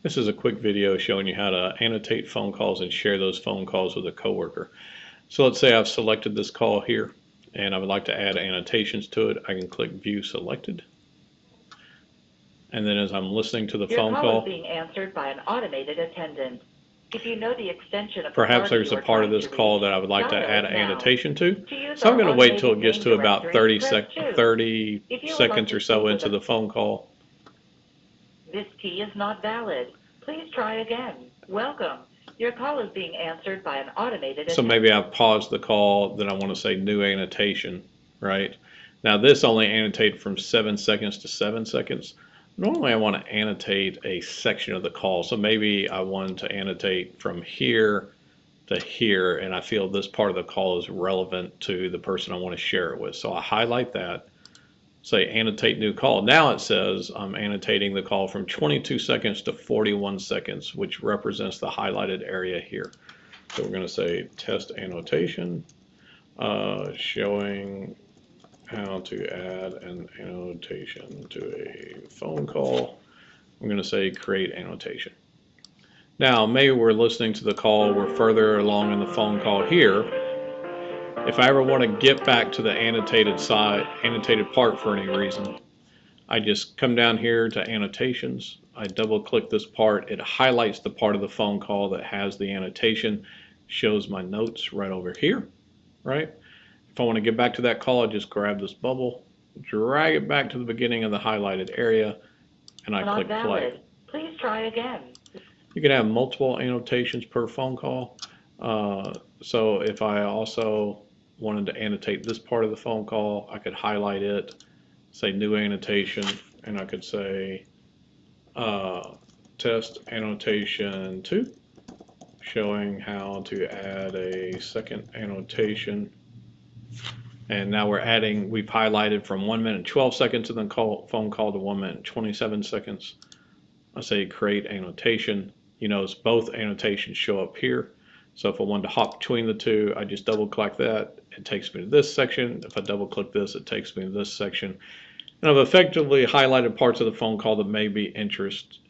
This is a quick video showing you how to annotate phone calls and share those phone calls with a coworker. So let's say I've selected this call here and I would like to add annotations to it. I can click View Selected. And then as I'm listening to the phone Your call, call is being answered by an automated attendant. If you know the extension of the perhaps party there's you a are part of trying this to call reach, that I would like to dial add it an now. annotation to. To use So I'm our going to wait till it automated gets name to about directory, 30 press 2. 30 If you would like seconds to or so speak with into the phone call. This key is not valid. Please try again. Welcome. Your call is being answered by an automated So attendant. maybe I've paused the call, then I want to say new annotation, right? Now this only annotated from 7 seconds to 7 seconds. Normally I want to annotate a section of the call. So maybe I want to annotate from here to here, and I feel this part of the call is relevant to the person I want to share it with. So I highlight that, say annotate new call. Now it says I'm annotating the call from 22 seconds to 41 seconds, which represents the highlighted area here. So we're going to say test annotation, showing how to add an annotation to a phone call. I'm going to say create annotation. Now maybe we're listening to the call, we're further along in the phone call here. If I ever want to get back to the annotated part for any reason, I just come down here to annotations. I double click this part. It highlights the part of the phone call that has the annotation, shows my notes right over here, right? If I want to get back to that call, I just grab this bubble, drag it back to the beginning of the highlighted area, and I click play. Please try again. You can have multiple annotations per phone call. So if I also wanted to annotate this part of the phone call, I could highlight it, say new annotation, and I could say test annotation 2, showing how to add a second annotation. And now we've highlighted from 1 minute 12 seconds in the phone call to 1 minute 27 seconds. I say create annotation. You notice both annotations show up here. So if I wanted to hop between the two, I just double click that. It takes me to this section. If I double click this, it takes me to this section. And I've effectively highlighted parts of the phone call that may be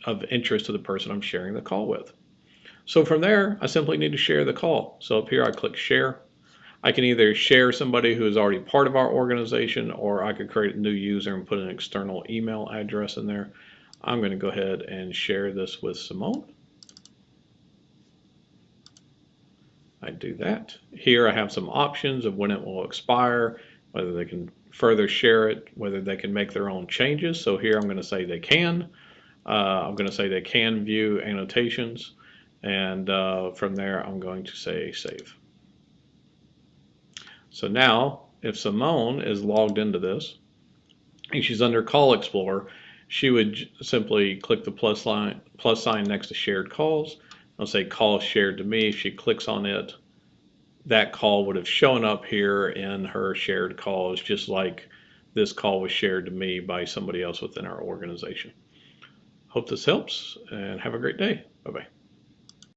of interest to the person I'm sharing the call with. So from there, I simply need to share the call. So up here, I click share. I can either share somebody who is already part of our organization, or I could create a new user and put an external email address in there. I'm going to go ahead and share this with Simone. I do that. Here I have some options of when it will expire, whether they can further share it, whether they can make their own changes. So here I'm going to say they can. I'm going to say they can view annotations, and from there I'm going to say save. So now if Simone is logged into this and she's under Call Explorer, she would simply click the plus sign next to shared calls. I'll say call shared to me. If she clicks on it, that call would have shown up here in her shared calls, just like this call was shared to me by somebody else within our organization. Hope this helps, and have a great day. Bye-bye.